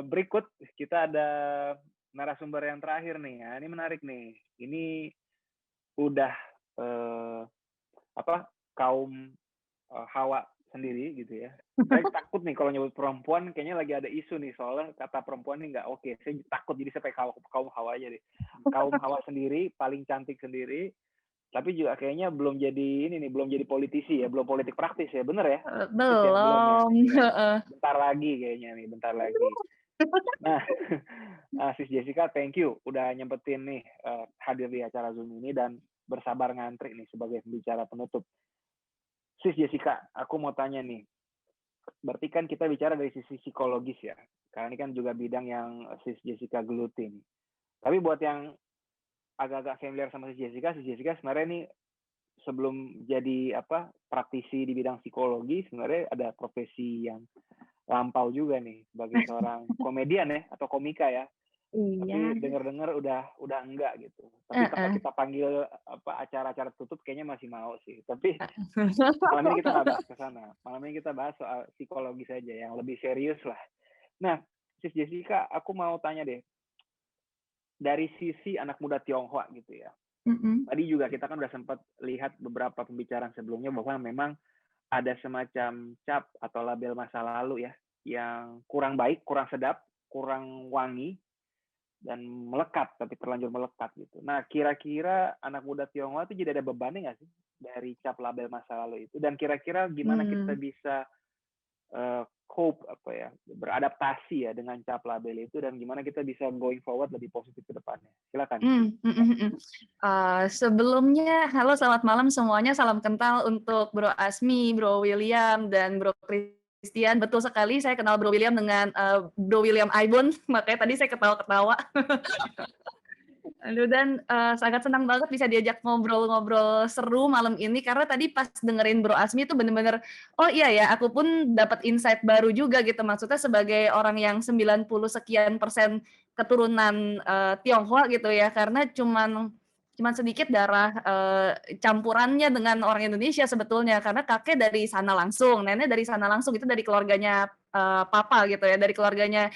Berikut kita ada narasumber yang terakhir nih. Nah, ini menarik nih. Ini udah apa kaum Hawa sendiri gitu ya. Saya takut nih kalau nyebut perempuan, kayaknya lagi ada isu nih soalnya kata perempuan ini nggak oke. Saya takut jadi saya pakai kaum Hawa aja deh. Kaum Hawa sendiri paling cantik sendiri, tapi juga kayaknya belum jadi ini nih, belum jadi politisi ya, belum politik praktis ya, bener ya? Sis ya, belum ya? Belum, Iya. heeh. Bentar lagi kayaknya nih, bentar lagi. Nah, Sis Jessica, thank you udah nyempetin nih hadir di acara Zoom ini dan bersabar ngantri nih sebagai pembicara penutup. Sis Jessica, aku mau tanya nih, berarti kan kita bicara dari sisi psikologis ya, karena ini kan juga bidang yang Sis Jessica geluti nih. Tapi buat yang agak-agak familiar sama Sis Jessica sebenarnya nih sebelum jadi praktisi di bidang psikologi, sebenarnya ada profesi yang lampau juga nih sebagai seorang komedian ya atau komika ya. Iya, Tapi dengar-dengar udah enggak gitu. Tapi kalau heeh. kita panggil acara-acara tutup kayaknya masih mau sih. Tapi malam ini kita nggak bahas ke sana. Malam ini kita bahas soal psikologi saja yang lebih serius lah. Nah, Sis Jessica, aku mau tanya deh, dari sisi anak muda Tionghoa gitu ya. Mhm. Tadi juga kita kan udah sempat lihat beberapa pembicaraan sebelumnya bahwa memang ada semacam cap atau label masa lalu ya, yang kurang baik, kurang sedap, kurang wangi, dan melekat, tapi terlanjur melekat gitu. Nah, kira-kira anak muda Tionghoa itu jadi ada bebannya nggak sih dari cap label masa lalu itu? Dan kira-kira gimana kita Mmm. bisa cope beradaptasi ya dengan cap label itu dan gimana kita bisa going forward lebih positif ke depannya? Silakan. Mhm mhm. Sebelumnya halo selamat malam semuanya, salam kenal untuk Bro Asmi, Bro William, dan Bro Christian. Betul sekali saya kenal Bro William dengan, Bro William Aibon, makanya tadi saya ketawa-ketawa. Aduh dan, sangat senang banget bisa diajak ngobrol-ngobrol seru malam ini karena tadi pas dengerin Bro Asmi itu bener-bener, oh iya ya aku pun dapat insight baru juga gitu. Maksudnya sebagai orang yang 90 sekian persen keturunan, Tionghoa gitu ya, karena cuman sedikit darah, campurannya dengan orang Indonesia sebetulnya, karena kakek dari sana langsung, nenek dari sana langsung, itu dari keluarganya, papa gitu ya, dari keluarganya,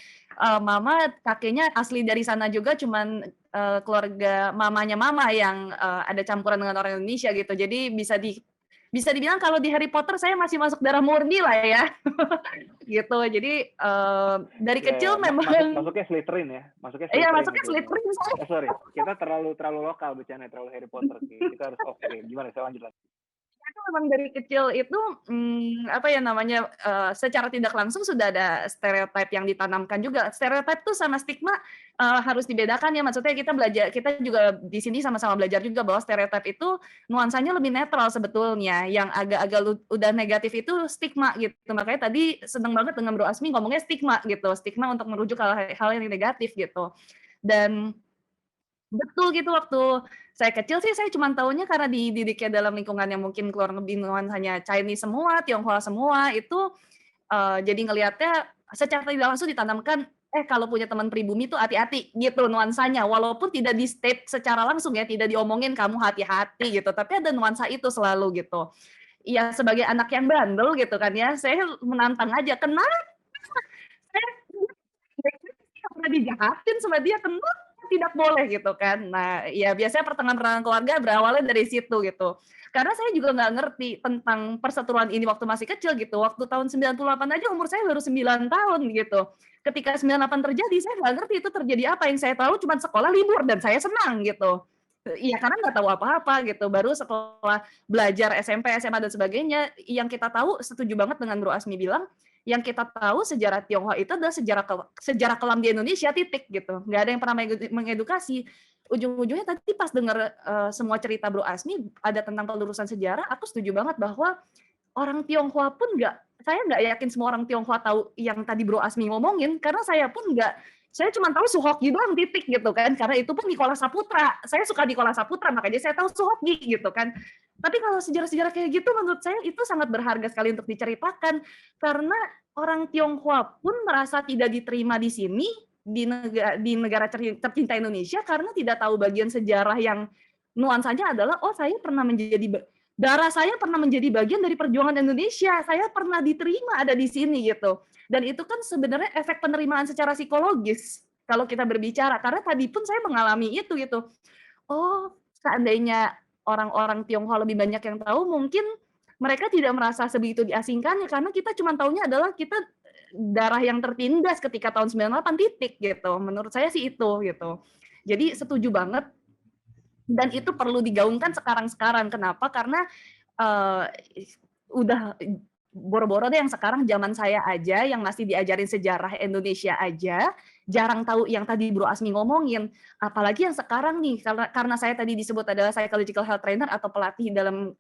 mama, kakeknya asli dari sana juga cuman keluarga mamanya mama yang, ada campuran dengan orang Indonesia gitu. Jadi bisa dibilang kalau di Harry Potter saya masih masuk darah murni lah ya, gitu. Jadi, dari Ya, ya. kecil memang Masuknya Slytherin ya, masuknya iya Slytherin masuknya itu. Slytherin saya. Sorry, kita terlalu lokal bercanda, terlalu Harry Potter. Kita harus oke. Gimana? Saya lanjut lagi. Itu memang dari kecil itu, apa ya namanya, secara tidak langsung sudah ada stereotype yang ditanamkan juga. Stereotype tuh sama stigma, harus dibedakan ya, maksudnya kita juga di sini sama-sama belajar juga bahwa stereotype itu nuansanya lebih netral sebetulnya, yang agak-agak udah negatif itu stigma gitu. Makanya tadi seneng banget dengan Bro Asmi ngomongnya stigma gitu, stigma untuk merujuk hal-hal yang negatif gitu. Dan betul gitu, waktu saya kecil sih saya cuman taunya karena dididiknya dalam lingkungan yang mungkin kurang lebih nuansanya Chinese semua, Tionghoa semua, itu, jadi ngelihatnya secara tidak langsung ditanamkan, kalau punya teman pribumi tuh hati-hati gitu nuansanya, walaupun tidak di-state secara langsung ya, tidak diomongin, "Kamu hati-hati," gitu, tapi ada nuansa itu selalu gitu. Iya, sebagai anak yang bandel gitu kan ya, saya menantang aja, "Kenapa saya nggak pernah dijahatin sama dia, kenapa tidak boleh?" Gitu kan. Nah, ya biasanya pertengahan-pertengahan keluarga berawalnya dari situ gitu. Karena saya juga nggak ngerti tentang perseteruan ini waktu masih kecil gitu. Waktu tahun 98 aja umur saya baru 9 tahun gitu. Ketika 98 terjadi, saya nggak ngerti itu terjadi apa, yang saya tahu cuman sekolah libur dan saya senang gitu. Iya, karena nggak tahu apa-apa gitu. Baru setelah belajar SMP, SMA, dan sebagainya, yang kita tahu setuju banget dengan Bro Asmi bilang, yang kita tahu sejarah Tionghoa itu adalah sejarah kelam di Indonesia, titik gitu. Nggak ada yang pernah mengedukasi. Ujung-ujungnya tadi pas denger, semua cerita Bro Asmi ada tentang pelurusan sejarah, aku setuju banget bahwa orang Tionghoa pun saya nggak yakin semua orang Tionghoa tahu yang tadi Bro Asmi ngomongin, karena saya pun nggak, saya cuma tahu Suhoki doang, titik gitu kan, karena itu pun Nicholas Saputra. Saya suka Nicholas Saputra, makanya saya tahu Suhoki gitu kan. Tapi kalau sejarah-sejarah kayak gitu menurut saya itu sangat berharga sekali untuk diceritakan, karena orang Tionghoa pun merasa tidak diterima di sini, di negara tercinta Indonesia, karena tidak tahu bagian sejarah yang nuansanya adalah, oh saya pernah darah saya pernah menjadi bagian dari perjuangan Indonesia, saya pernah diterima ada di sini gitu. Dan itu kan sebenarnya efek penerimaan secara psikologis kalau kita berbicara, karena tadi pun saya mengalami itu gitu. Oh, seandainya orang-orang Tionghoa lebih banyak yang tahu, mungkin mereka tidak merasa sebegitu diasingkannya, karena kita cuma taunya adalah kita darah yang tertindas ketika tahun 98 titik gitu. Menurut saya sih itu gitu. Jadi setuju banget dan itu perlu digaungkan sekarang-sekarang. Kenapa? Karena udah boro-boro deh yang sekarang zaman saya aja yang masih diajarin sejarah Indonesia aja jarang tahu yang tadi Bro Asmi ngomongin, apalagi yang sekarang nih karena saya tadi disebut adalah psychological health trainer atau pelatih dalam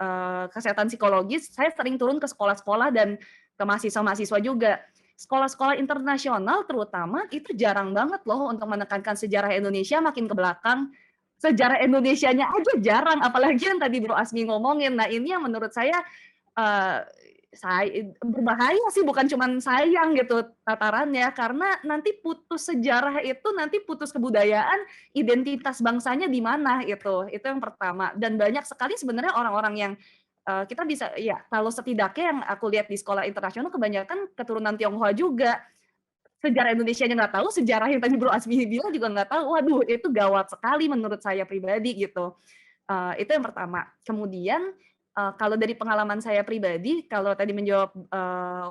kesehatan psikologis, saya sering turun ke sekolah-sekolah dan ke mahasiswa-mahasiswa juga. Sekolah-sekolah internasional terutama itu jarang banget loh untuk menekankan sejarah Indonesia makin ke belakang. Sejarah Indonesianya aja jarang, apalagi yang tadi Bro Asmi ngomongin. Nah ini yang menurut saya berbahaya sih, bukan cuma sayang gitu tatarannya, karena nanti putus sejarah itu, nanti putus kebudayaan, identitas bangsanya di mana itu yang pertama. Dan banyak sekali sebenarnya orang-orang yang kita bisa, ya kalau setidaknya yang aku lihat di sekolah internasional kebanyakan keturunan Tionghoa juga. Sejarah Indonesianya nggak tahu, sejarah yang tadi Bro Asmi bilang juga nggak tahu. Waduh, itu gawat sekali menurut saya pribadi gitu. Itu yang pertama. Kemudian kalau dari pengalaman saya pribadi, kalau tadi menjawab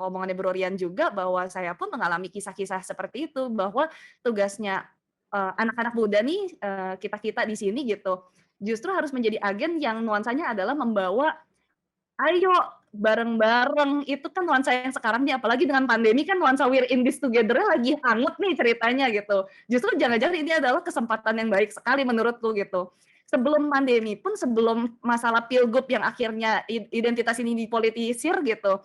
omongannya Bro Rian juga, bahwa saya pun mengalami kisah-kisah seperti itu, bahwa tugasnya anak-anak muda nih, kita-kita di sini gitu, justru harus menjadi agen yang nuansanya adalah membawa, ayo bareng-bareng, itu kan nuansa yang sekarang nih, apalagi dengan pandemi kan nuansa we're in this together-nya lagi hangat nih ceritanya gitu. Justru jangan-jangan ini adalah kesempatan yang baik sekali menurutku gitu. Sebelum pandemi pun, sebelum masalah pilgub yang akhirnya identitas ini dipolitisir gitu,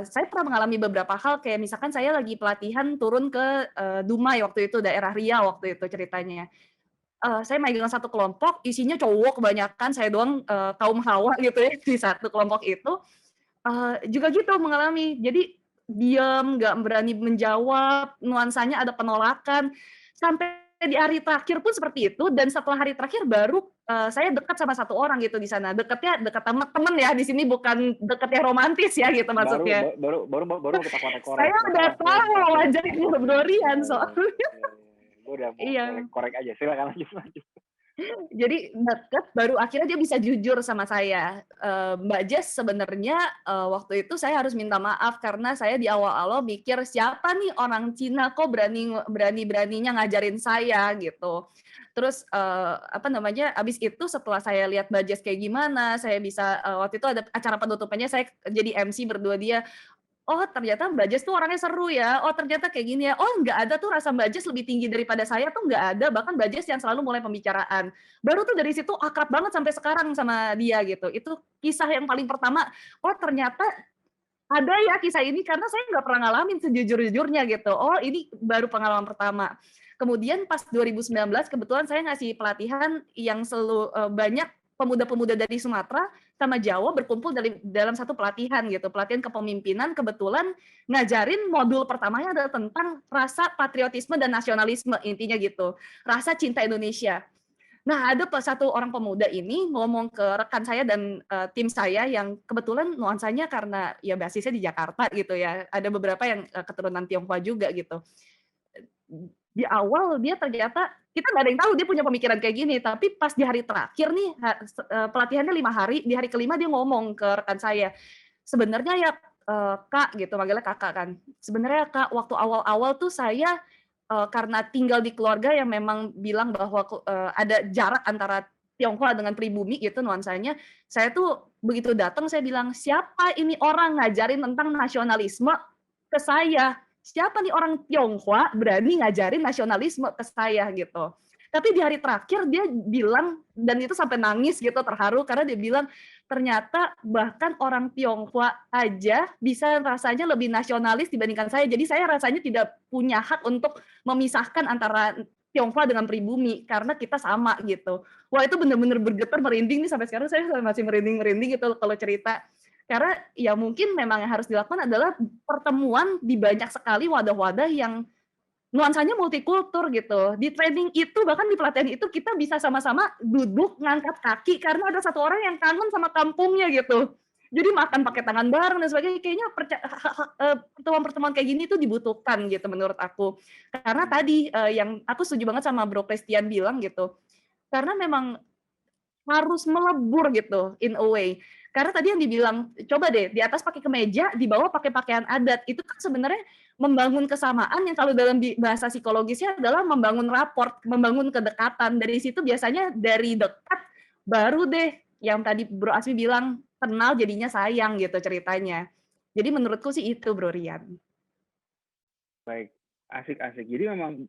saya pernah mengalami beberapa hal, kayak misalkan saya lagi pelatihan turun ke Dumai waktu itu, daerah Riau waktu itu ceritanya. Saya megang satu kelompok, isinya cowok kebanyakan, saya doang kaum hawa gitu ya di satu kelompok itu, juga gitu mengalami. Jadi diam, nggak berani menjawab, nuansanya ada penolakan, sampai di hari terakhir pun seperti itu, dan setelah hari terakhir baru saya dekat sama satu orang gitu di sana. Dekatnya dekat sama temen ya, di sini bukan dekatnya romantis ya gitu maksudnya. Baru kita korek-korek. Saya udah tahu wajarnya Bro Rian soalnya. Gue udah mau Iya. korek aja, silakan lanjut. Jadi deket, baru akhirnya dia bisa jujur sama saya. Mbak Jess sebenarnya waktu itu saya harus minta maaf karena saya di awal-awal mikir siapa nih orang Cina kok berani-beraninya ngajarin saya gitu. Terus abis itu setelah saya lihat Mbak Jess kayak gimana, saya bisa waktu itu ada acara penutupannya saya jadi MC berdua dia. Oh ternyata Mbak Jess tuh orangnya seru ya, oh ternyata kayak gini ya, oh nggak ada tuh rasa Mbak Jess lebih tinggi daripada saya tuh nggak ada, bahkan Mbak Jess yang selalu mulai pembicaraan. Baru tuh dari situ akrab banget sampai sekarang sama dia gitu. Itu kisah yang paling pertama, oh ternyata ada ya kisah ini, karena saya nggak pernah ngalamin sejujur-jujurnya gitu. Oh ini baru pengalaman pertama. Kemudian pas 2019 kebetulan saya ngasih pelatihan yang banyak pemuda-pemuda dari Sumatera sama Jawa berkumpul dalam satu pelatihan gitu, pelatihan kepemimpinan, kebetulan ngajarin modul pertamanya adalah tentang rasa patriotisme dan nasionalisme, intinya gitu, rasa cinta Indonesia. Nah, ada satu orang pemuda ini ngomong ke rekan saya dan tim saya yang kebetulan nuansanya karena ya basisnya di Jakarta gitu ya, ada beberapa yang keturunan Tionghoa juga gitu. Di awal dia ternyata kita nggak ada yang tahu dia punya pemikiran kayak gini, tapi pas di hari terakhir nih pelatihannya 5 hari, di hari kelima dia ngomong ke rekan saya, sebenarnya ya Kak gitu, manggilnya kakak kan, sebenarnya Kak waktu awal-awal tuh saya karena tinggal di keluarga yang memang bilang bahwa ada jarak antara Tionghoa dengan pribumi gitu nuansanya, saya tuh begitu datang saya bilang, siapa ini orang ngajarin tentang nasionalisme ke saya? Siapa nih orang Tionghoa berani ngajarin nasionalisme ke saya gitu. Tapi di hari terakhir dia bilang, dan itu sampai nangis gitu, terharu karena dia bilang ternyata bahkan orang Tionghoa aja bisa rasanya lebih nasionalis dibandingkan saya. Jadi saya rasanya tidak punya hak untuk memisahkan antara Tionghoa dengan pribumi karena kita sama gitu. Wah itu benar-benar bergetar merinding nih, sampai sekarang saya masih merinding-merinding gitu kalau cerita. Karena ya mungkin memang yang harus dilakukan adalah pertemuan di banyak sekali wadah-wadah yang nuansanya multikultur gitu. Di training itu, bahkan di pelatihan itu kita bisa sama-sama duduk ngangkat kaki karena ada satu orang yang kangen sama kampungnya gitu. Jadi makan pakai tangan bareng dan sebagainya. Kayaknya pertemuan-pertemuan kayak gini tuh dibutuhkan gitu menurut aku. Karena tadi yang aku setuju banget sama Bro Christian bilang gitu. Karena memang harus melebur gitu in a way. Karena tadi yang dibilang, coba deh di atas pakai kemeja, di bawah pakai pakaian adat. Itu kan sebenarnya membangun kesamaan yang kalau dalam bahasa psikologisnya adalah membangun rapport, membangun kedekatan. Dari situ biasanya dari dekat baru deh yang tadi Bro Asmi bilang kenal jadinya sayang gitu ceritanya. Jadi menurutku sih itu Bro Rian. Baik, asik-asik. Jadi memang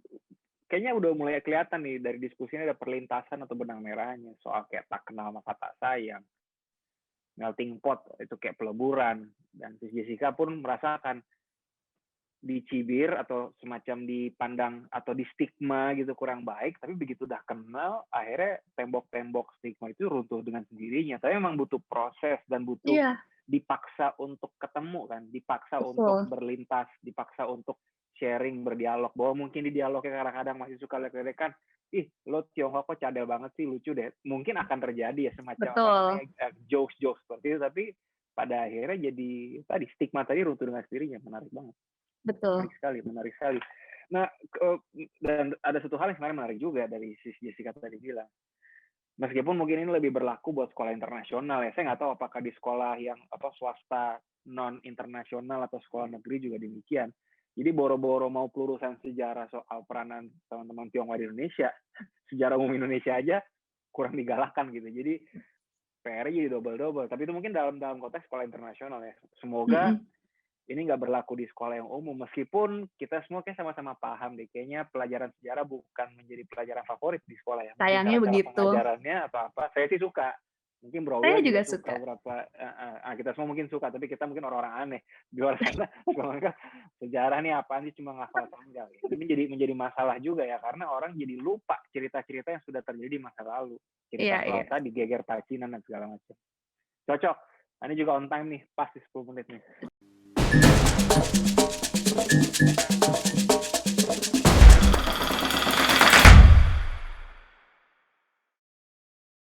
kayaknya udah mulai kelihatan nih dari diskusi ini ada perlintasan atau benang merahnya soal kayak tak kenal maka tak sayang, melting pot itu kayak peleburan, dan Sis Jessica pun merasakan dicibir atau semacam dipandang atau di stigma gitu kurang baik, tapi begitu udah kenal akhirnya tembok-tembok stigma itu runtuh dengan sendirinya. Tapi memang butuh proses dan butuh Iya, dipaksa untuk ketemu kan, dipaksa untuk betul. berlintas, dipaksa untuk sharing, berdialog. Bahwa mungkin di dialognya kadang-kadang masih suka lek-lekan, ih lo Tiongkok kok cadel banget sih, lucu deh. Mungkin akan terjadi ya semacam apa Betul. namanya jokes-jokes seperti itu, tapi pada akhirnya jadi tadi stigma tadi runtuh dengan sendirinya. Menarik banget. Betul. Menarik sekali, menarik sekali. Nah, dan ada satu hal yang sebenarnya menarik juga dari Sis Jessica tadi bilang. Meskipun mungkin ini lebih berlaku buat sekolah internasional ya. Saya nggak tahu apakah di sekolah yang swasta non internasional atau sekolah negeri juga demikian. Jadi boro-boro mau pelurusan sejarah soal peranan teman-teman Tionghoa di Indonesia, sejarah umum Indonesia aja kurang digalakkan gitu. Jadi PR-nya jadi double-double. Tapi itu mungkin dalam konteks sekolah internasional ya. Semoga ini nggak berlaku di sekolah yang umum. Meskipun kita semua kayak sama-sama paham deh, kayaknya pelajaran sejarah bukan menjadi pelajaran favorit di sekolah ya. Mungkin Sayangnya cara-cara begitu. pengajarannya atau apa, saya sih suka. Mungkin Bro Saya Will juga juga suka suka. beberapa, kita semua mungkin suka, tapi kita mungkin orang-orang aneh. Di luar sana, mereka sejarah nih apaan sih, cuma ngafal tanggal. Ya. Ini menjadi masalah juga ya, karena orang jadi lupa cerita-cerita yang sudah terjadi di masa lalu. Cerita Iya, soal iya. tadi, geger pacinan dan segala macam. Cocok. Ini juga on time nih, pas di 10 menit nih.